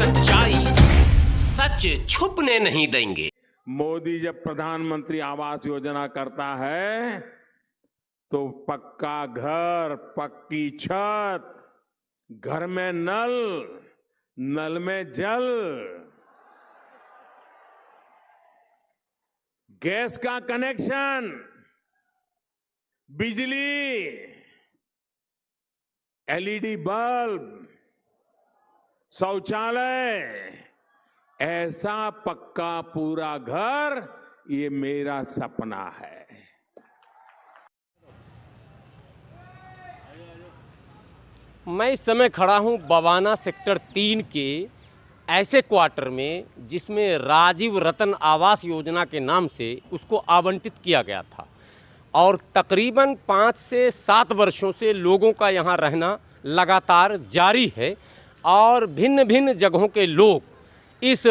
सच्चाई सच छुपने नहीं देंगे। मोदी जब प्रधानमंत्री आवास योजना करता है तो पक्का घर, पक्की छत, घर में नल, नल में जल, गैस का कनेक्शन, बिजली, एलईडी बल्ब, शौचालय, ऐसा पक्का पूरा घर, ये मेरा सपना है। मैं इस समय खड़ा हूं बवाना सेक्टर 3 के ऐसे क्वार्टर में जिसमें राजीव रतन आवास योजना के नाम से उसको आवंटित किया गया था और तकरीबन 5 से 7 वर्षों से लोगों का यहाँ रहना लगातार जारी है और भिन्न भिन्न जगहों के लोग इस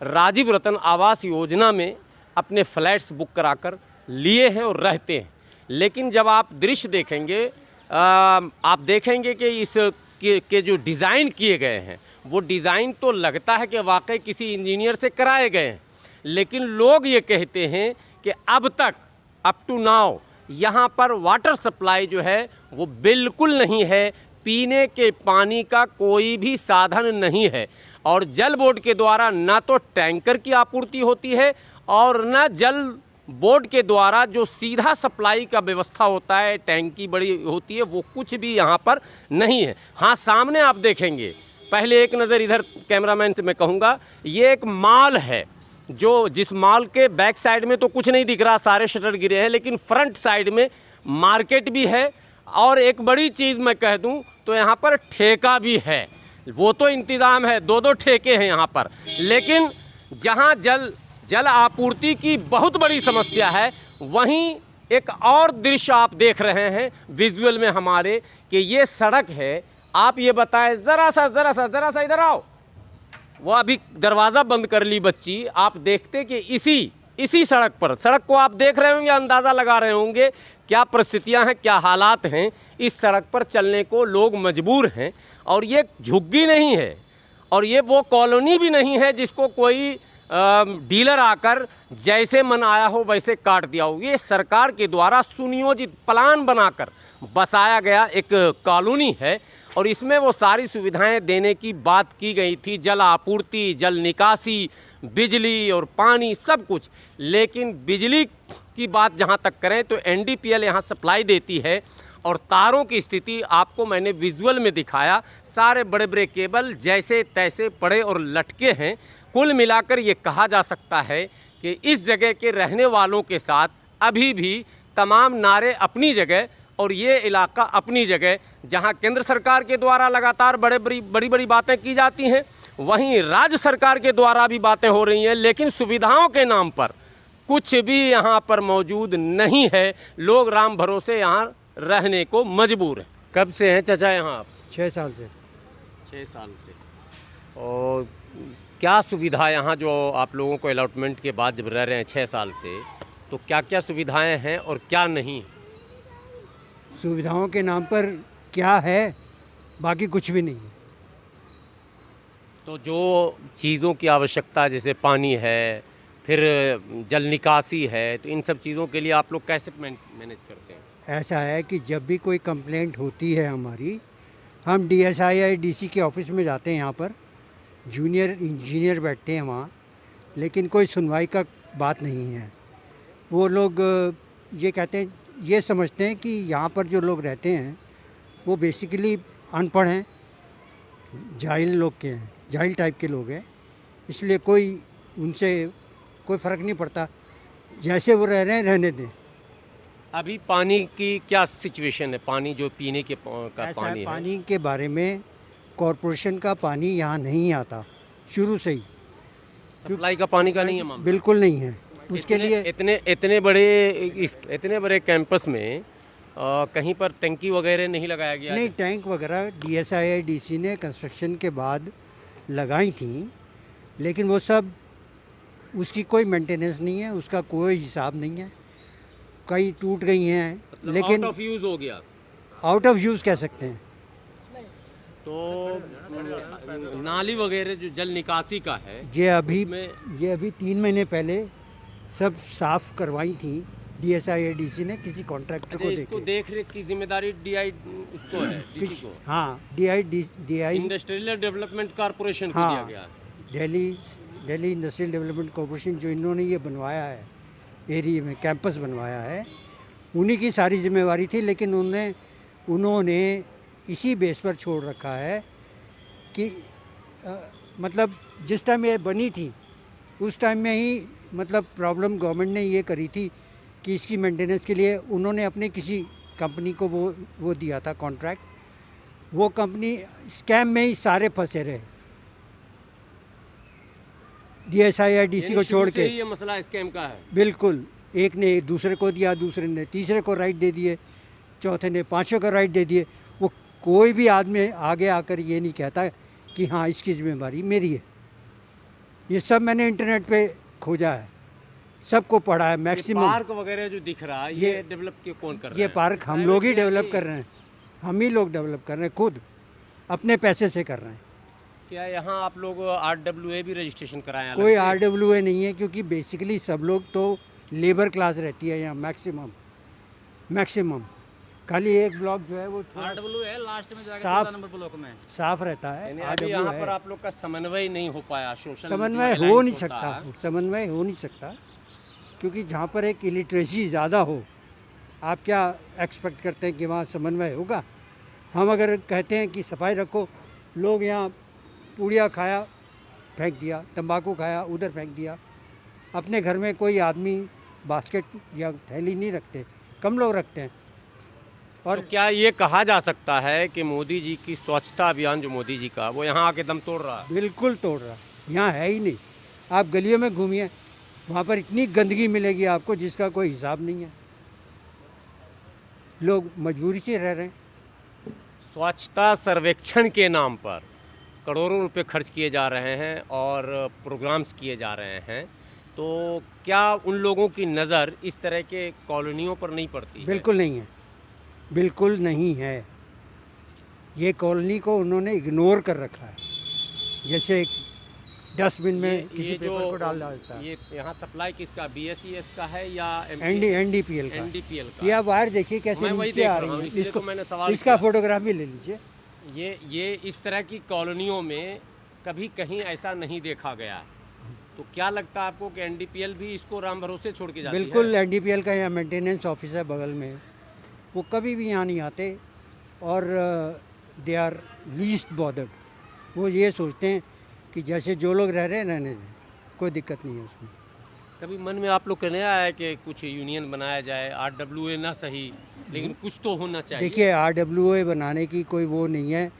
राजीव रतन आवास योजना में अपने फ्लैट्स बुक कराकर लिए हैं और रहते हैं। लेकिन जब आप दृश्य देखेंगे आप देखेंगे कि इस के जो डिज़ाइन किए गए हैं वो डिज़ाइन तो लगता है कि वाकई किसी इंजीनियर से कराए गए हैं, लेकिन लोग ये कहते हैं कि अब तक अप टू नाउ यहाँ पर वाटर सप्लाई जो है वो बिल्कुल नहीं है, पीने के पानी का कोई भी साधन नहीं है और जल बोर्ड के द्वारा ना तो टैंकर की आपूर्ति होती है और ना जल बोर्ड के द्वारा जो सीधा सप्लाई का व्यवस्था होता है, टैंकी बड़ी होती है, वो कुछ भी यहाँ पर नहीं है। हाँ, सामने आप देखेंगे, पहले एक नज़र इधर कैमरामैन से मैं कहूँगा, ये एक मॉल है जो जिस मॉल के बैक साइड में तो कुछ नहीं दिख रहा, सारे शटर गिरे हैं, लेकिन फ्रंट साइड में मार्केट भी है और एक बड़ी चीज़ मैं कह दूँ तो यहाँ पर ठेका भी है। वो तो इंतज़ाम है, 2-2 ठेके हैं यहाँ पर, लेकिन जहाँ जल आपूर्ति की बहुत बड़ी समस्या है वहीं एक और दृश्य आप देख रहे हैं विजुअल में हमारे कि ये सड़क है। आप ये बताएं, ज़रा सा इधर आओ। वो अभी दरवाज़ा बंद कर ली बच्ची। आप देखते कि इसी सड़क को आप देख रहे होंगे, अंदाज़ा लगा रहे होंगे क्या परिस्थितियां हैं, क्या हालात हैं। इस सड़क पर चलने को लोग मजबूर हैं और ये झुग्गी नहीं है और ये वो कॉलोनी भी नहीं है जिसको कोई डीलर आकर जैसे मन आया हो वैसे काट दिया हो। ये सरकार के द्वारा सुनियोजित प्लान बनाकर बसाया गया एक कॉलोनी है और इसमें वो सारी सुविधाएं देने की बात की गई थी, जल आपूर्ति, जल निकासी, बिजली और पानी, सब कुछ। लेकिन बिजली की बात जहां तक करें तो एनडीपीएल यहां सप्लाई देती है और तारों की स्थिति आपको मैंने विजुअल में दिखाया, सारे बड़े बड़े केबल जैसे तैसे पड़े और लटके हैं। कुल मिलाकर ये कहा जा सकता है कि इस जगह के रहने वालों के साथ अभी भी तमाम नारे अपनी जगह और ये इलाका अपनी जगह। जहां केंद्र सरकार के द्वारा लगातार बड़ी बातें की जाती हैं, वहीं राज्य सरकार के द्वारा भी बातें हो रही हैं, लेकिन सुविधाओं के नाम पर कुछ भी यहाँ पर मौजूद नहीं है। लोग राम भरोसे यहाँ रहने को मजबूर हैं। कब से हैं चाचा यहाँ आप? 6 साल से। 6 साल से। और क्या सुविधा यहाँ जो आप लोगों को अलॉटमेंट के बाद जब रह रहे हैं 6 साल से, तो क्या क्या सुविधाएं हैं और क्या नहीं? सुविधाओं के नाम पर क्या है, बाकी कुछ भी नहीं है। तो जो चीज़ों की आवश्यकता जैसे पानी है, फिर जल निकासी है, तो इन सब चीज़ों के लिए आप लोग कैसे मैनेज करते हैं? ऐसा है कि जब भी कोई कंप्लेंट होती है हमारी, हम DSI DC के ऑफिस में जाते हैं। यहाँ पर जूनियर इंजीनियर बैठते हैं वहाँ, लेकिन कोई सुनवाई का बात नहीं है। वो लोग ये कहते हैं, ये समझते हैं कि यहाँ पर जो लोग रहते हैं वो बेसिकली अनपढ़ हैं, जाहिल लोग के हैं, जाहिल टाइप के लोग हैं, इसलिए कोई उनसे कोई फ़र्क नहीं पड़ता, जैसे वो रह रहे हैं रहने दें। अभी पानी की क्या सिचुएशन है? पानी जो पीने के का पानी है, पानी के बारे में कॉरपोरेशन का पानी यहाँ नहीं आता शुरू से ही। सप्लाई का पानी का नहीं है मामला? बिल्कुल नहीं है। उसके लिए इतने बड़े कैंपस में कहीं पर टंकी वगैरह नहीं लगाया गया? नहीं, टैंक वगैरह DSI DC ने कंस्ट्रक्शन के बाद लगाई थी, लेकिन वो सब उसकी कोई मेंटेनेंस नहीं है, उसका कोई हिसाब नहीं है। कई टूट गई हैं, मतलब लेकिन आउट ऑफ यूज़ हो गया। आउट ऑफ यूज़ कह सकते हैं। तो नाली वगैरह जो जल निकासी का है, ये अभी उसमें- ये अभी 3 महीने पहले सब साफ करवाई थी DSIADC ने किसी कॉन्ट्रैक्टर को इसको देके। देख रेख की जिम्मेदारी DI उसको है, डीसी को, हाँ DI इंडस्ट्रियल डेवलपमेंट कॉर्पोरेशन को हाँ। दिया गया है। दिल्ली इंडस्ट्रियल डेवलपमेंट कॉर्पोरेशन जो इन्होंने ये बनवाया है, एरिया में कैंपस बनवाया है, उन्हीं की सारी जिम्मेवारी थी। लेकिन उन्होंने इसी बेस पर छोड़ रखा है कि मतलब जिस टाइम ये बनी थी उस टाइम में ही मतलब प्रॉब्लम गवर्नमेंट ने ये करी थी कि इसकी मेंटेनेंस के लिए उन्होंने अपने किसी कंपनी को वो दिया था कॉन्ट्रैक्ट। वो कंपनी स्कैम में ही सारे फंसे रहे, DSIADC को छोड़ के। ये मसला स्कैम का है। बिल्कुल, एक ने दूसरे को दिया, दूसरे ने तीसरे को राइट दे दिए, चौथे ने पांचवें को राइट दे दिए। वो कोई भी आदमी आगे आकर ये नहीं कहता कि हाँ इसकी जिम्मेदारी मेरी है। ये सब मैंने इंटरनेट पे खोजा है, सबको पढ़ा है। मैक्सिमम पार्क वगैरह जो दिख रहा है, ये डेवलप कौन कर रहा है? ये पार्क हम लोग ही डेवलप कर रहे हैं, हम ही लोग डेवलप कर रहे हैं, खुद अपने पैसे से कर रहे हैं। क्या यहाँ आप लोग RWA भी रजिस्ट्रेशन कराएं? अलग कोई से? RWA नहीं है, क्योंकि बेसिकली सब लोग तो लेबर क्लास रहती है यहाँ मैक्सिमम। खाली एक ब्लॉक जो है वो थोड़ा RWA है लास्ट में जाकर साफ- 14 नंबर ब्लॉक में। साफ रहता है। यानी अभी यहाँ पर RWA आप लोग का समन्वय नहीं हो पाया, सोशल समन्वय हो नहीं सकता, समन्वय हो नहीं सकता, क्योंकि जहाँ पर एक इलिटरेसी ज़्यादा हो, आप क्या एक्सपेक्ट करते हैं कि वहाँ समन्वय होगा? हम अगर कहते हैं कि सफाई रखो, लोग यहाँ पूड़िया खाया फेंक दिया, तंबाकू खाया उधर फेंक दिया। अपने घर में कोई आदमी बास्केट या थैली नहीं रखते, कम लोग रखते हैं। और क्या ये कहा जा सकता है कि मोदी जी की स्वच्छता अभियान जो मोदी जी का, वो यहाँ आके दम तोड़ रहा है? बिल्कुल तोड़ रहा, यहाँ है ही नहीं। आप गलियों में घूमिए, वहाँ पर इतनी गंदगी मिलेगी आपको जिसका कोई हिसाब नहीं है। लोग मजबूरी से रह रहे हैं। स्वच्छता सर्वेक्षण के नाम पर करोड़ों रुपए खर्च किए जा रहे हैं और प्रोग्राम्स किए जा रहे हैं, तो क्या उन लोगों की नज़र इस तरह के कॉलोनियों पर नहीं पड़ती है? बिल्कुल नहीं है, बिल्कुल नहीं है। ये कॉलोनी को उन्होंने इग्नोर कर रखा है, जैसे डस्टबिन में किसी पेपर को डाल डालता है। ये यहाँ सप्लाई किसका, BSES का है या NDPL का। NDPL का? ये आप वायर देखिए कैसे मैं वही नीचे देख आ रहा रही हूँ, है। इसीलिए तो मैंने सवाल इसका किया। फोटोग्राफ भी ले लीजिए। ये इस तरह की कॉलोनियों में कभी कहीं ऐसा नहीं देखा गया, तो क्या लगता है आपको कि NDPL भी इसको राम भरोसे छोड़ के जाती है? बिल्कुल, NDPL का यहाँ मेंटेनेंस ऑफिस है बगल में, वो कभी भी यहाँ नहीं आते और दे आर लीस्ट बॉदर्ड। वो ये सोचते हैं कि जैसे जो लोग रह रहे हैं रहने दें, कोई दिक्कत नहीं है उसमें। कभी मन में आप लोग कहने आया है कि कुछ यूनियन बनाया जाए, RWA ना सही लेकिन कुछ तो होना चाहिए? देखिए, RWA बनाने की कोई वो नहीं है,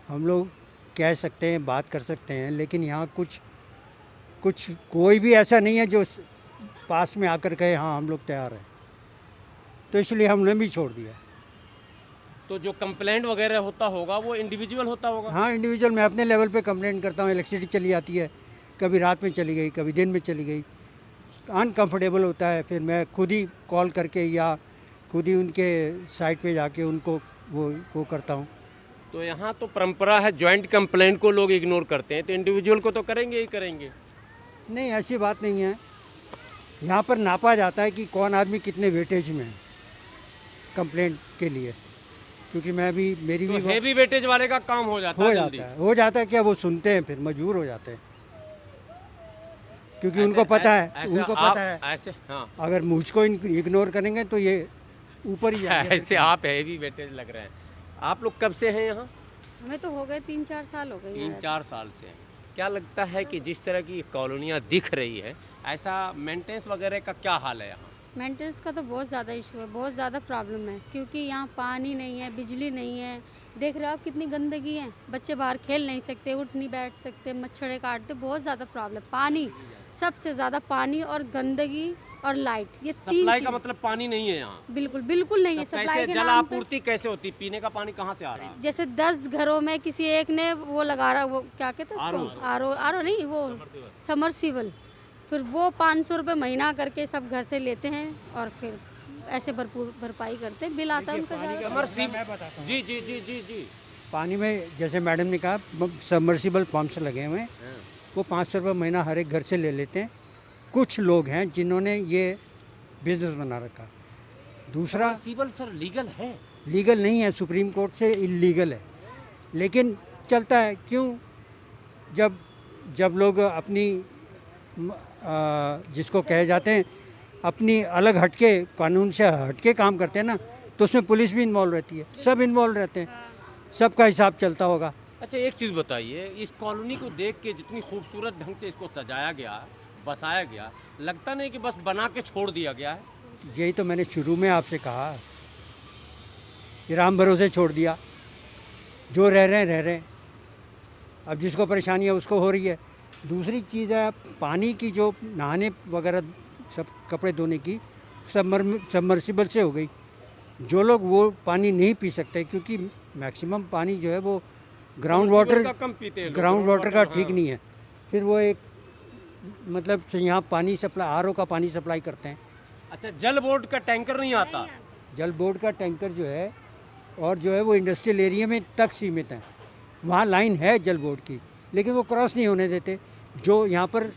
हम लोग कह सकते हैं, बात कर सकते हैं, लेकिन यहाँ कुछ कोई भी ऐसा नहीं है जो पास में आकर कहे हाँ हम लोग तैयार हैं, तो इसलिए हमने भी छोड़ दिया। तो जो कंप्लेंट वगैरह होता होगा वो इंडिविजुअल होता होगा? हाँ, इंडिविजुअल मैं अपने लेवल पे कंप्लेंट करता हूँ। इलेक्ट्रिसिटी चली जाती है, कभी रात में चली गई, कभी दिन में चली गई, अनकंफर्टेबल होता है, फिर मैं खुद ही कॉल करके या खुद ही उनके साइट पे जाके उनको वो करता हूँ। तो यहाँ तो परंपरा है जॉइंट कंप्लेंट को लोग इग्नोर करते हैं, तो इंडिविजुअल को तो करेंगे ही करेंगे। नहीं, ऐसी बात नहीं है। यहाँ पर नापा जाता है कि कौन आदमी कितने वेटेज में है कंप्लेंट के लिए, क्योंकि मेरी तो भी हेवी वेटेज वाले का काम हो जाता है जल्दी। हो जाता है क्या, वो सुनते हैं फिर मजबूर हो जाते हैं, क्योंकि उनको पता है ऐसे हाँ अगर मुझको इग्नोर करेंगे तो ये ऊपर ही जाएंगे। ऐसे आप हेवी वेटेज लग रहे हैं। आप लोग कब से हैं यहाँ? हमें तो हो गए 3-4 साल हो गए यहाँ 3-4 साल से हैं। क्या लगता है कि जिस तरह की कॉलोनियाँ दिख रही है, ऐसा मेंटेनेंस वगैरह का क्या हाल है यहाँ? मेंटेनेंस का तो बहुत ज़्यादा इशू है, बहुत ज़्यादा प्रॉब्लम है, क्योंकि यहाँ पानी नहीं है, बिजली नहीं है। देख रहे हो आप कितनी गंदगी है, बच्चे बाहर खेल नहीं सकते, उठ नहीं बैठ सकते, मच्छर काटते, बहुत ज़्यादा प्रॉब्लम। पानी, सबसे ज़्यादा पानी और गंदगी और लाइट, ये तीन सप्लाई का चीज़ मतलब पानी नहीं है यहाँ? बिल्कुल बिल्कुल नहीं है। तो सप्लाई कैसे के जल नाम पे आपूर्ति कैसे होती? पीने का पानी कहाँ से आ रहा है? जैसे 10 घरों में किसी एक ने वो लगा रहा, वो क्या कहते हैं उसको, आर ओ नहीं, वो समरसीबल, फिर वो 500 रुपये महीना करके सब घर से लेते हैं और फिर ऐसे भरपूर भरपाई करते हैं, बिल आता है उनका ज़्यादा। जी जी जी जी जी पानी में जैसे मैडम ने कहा सबमर्सिबल पंप्स लगे हुए हैं, वो 500 रुपये महीना हर एक घर से ले लेते हैं। कुछ लोग हैं जिन्होंने ये बिजनेस बना रखा। दूसरा, सबमर्सिबल सर लीगल है? लीगल नहीं है, सुप्रीम कोर्ट से इलीगल है, लेकिन चलता है। क्यों? जब लोग अपनी जिसको कहे जाते हैं अपनी अलग हटके, कानून से हटके काम करते हैं ना, तो उसमें पुलिस भी इन्वॉल्व रहती है, सब इन्वॉल्व रहते हैं, सबका हिसाब चलता होगा। अच्छा एक चीज़ बताइए, इस कॉलोनी को देख के जितनी खूबसूरत ढंग से इसको सजाया गया, बसाया गया, लगता नहीं कि बस बना के छोड़ दिया गया है? यही तो मैंने शुरू में आपसे कहा कि राम भरोसे छोड़ दिया, जो रह रहे हैं रह रहे हैं, अब जिसको परेशानी है उसको हो रही है। दूसरी चीज़ है पानी की, जो नहाने वगैरह सब कपड़े धोने की सबमर्सिबल से हो गई। जो लोग वो पानी नहीं पी सकते, क्योंकि मैक्सिमम पानी जो है वो ग्राउंड वाटर का ठीक नहीं है। फिर वो एक मतलब यहाँ पानी सप्लाई, आरओ का पानी सप्लाई करते हैं। अच्छा, जल बोर्ड का टैंकर नहीं आता? जल बोर्ड का टैंकर जो है, और जो है वो इंडस्ट्रियल एरिया में तक सीमित है। वहाँ लाइन है जल बोर्ड की, लेकिन वो क्रॉस नहीं होने देते। जो यहाँ पर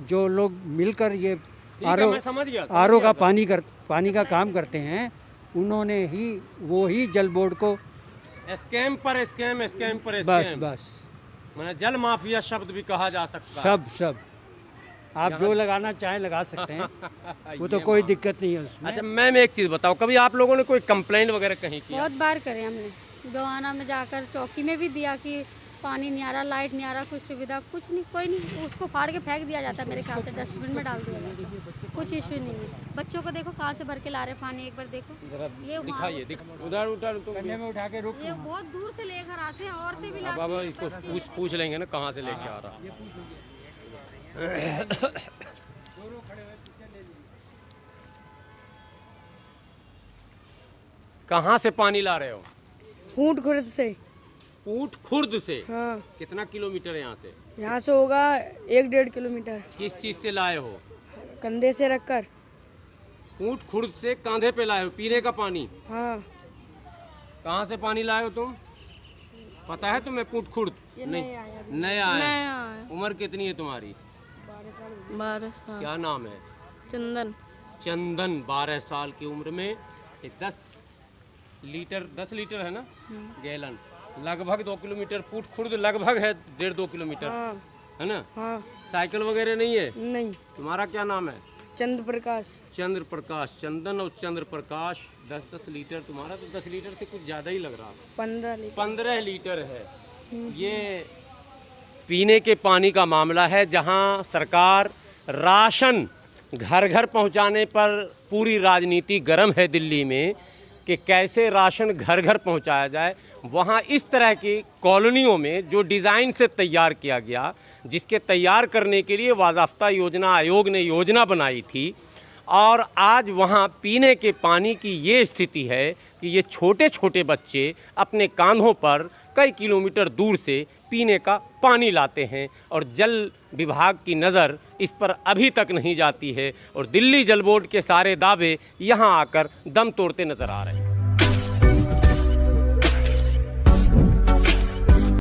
जो लोग मिलकर ये आरओ का पानी का काम करते हैं, उन्होंने ही वो ही जल बोर्ड को स्कैम पर स्कैम, स्कैम पर बस स्कैम, बस मैंने जल माफिया शब्द भी कहा जा सकता है। सब आप जो लगाना चाहें लगा सकते हैं, वो तो कोई दिक्कत नहीं है उसमें। अच्छा मैम एक चीज़ बताओ, कभी आप लोगों ने कोई कंप्लेंट वगैरह कहीं की? बहुत बार करे हमने, गवाना में जाकर चौकी में भी दिया कि पानी नहीं आ रहा, लाइट नहीं आ रहा, कुछ सुविधा कुछ नहीं, कोई नहीं, उसको फाड़ के फेंक दिया जाता है, मेरे ख्याल से डस्टबिन में डाल दिया जाता है, कुछ इश्यू नहीं है। बच्चों को देखो कहाँ से भर के ला रहे पानी, एक बार देखो, ये दिखाइए, उधर तो में उठा के रुक, ये बहुत दूर से लेकर आते हैं, औरतें भी लाती बाबा हैं, इसको सस्ती पूछ लेंगे ना कहाँ से लेके आ रहा। कहाँ से पानी ला रहे हो? ऊँट खुर्द से। ऊँट खुर्द से? हाँ, कितना किलोमीटर है यहाँ से? यहाँ से होगा 1-1.5 किलोमीटर। किस चीज़ से लाए हो? कंधे से रखकर। ऊँट खुर्द से कांधे पे लाए हो पीने का पानी? हाँ, कहाँ से पानी लाए हो तुम? पता है तुम्हें ऊँट खुर्द? नया है। उम्र कितनी है तुम्हारी? 12 साल। क्या नाम है? चंदन। चंदन। 12 साल की उम्र में ये 10 लीटर है ना गैलन, लगभग 2 किलोमीटर। फूट खुर्द लगभग है 1.5-2 किलोमीटर, हाँ, है ना? हाँ। साइकिल वगैरह नहीं है? नहीं। तुम्हारा क्या नाम है? चंद्र प्रकाश। चंद्र प्रकाश। चंदन और चंद्र प्रकाश। 10-10 लीटर। तुम्हारा तो 10 लीटर से कुछ ज़्यादा ही लग रहा है। 15 लीटर है। ये पीने के पानी का मामला है, जहां सरकार राशन घर घर पहुंचाने पर पूरी राजनीति गर्म है दिल्ली में कि कैसे राशन घर घर पहुंचाया जाए। वहां इस तरह की कॉलोनियों में जो डिज़ाइन से तैयार किया गया, जिसके तैयार करने के लिए बाज़ाफ्ता योजना आयोग ने योजना बनाई थी, और आज वहाँ पीने के पानी की ये स्थिति है कि ये छोटे छोटे बच्चे अपने कांधों पर कई किलोमीटर दूर से पीने का पानी लाते हैं, और जल विभाग की नज़र इस पर अभी तक नहीं जाती है, और दिल्ली जल बोर्ड के सारे दावे यहाँ आकर दम तोड़ते नज़र आ रहे हैं।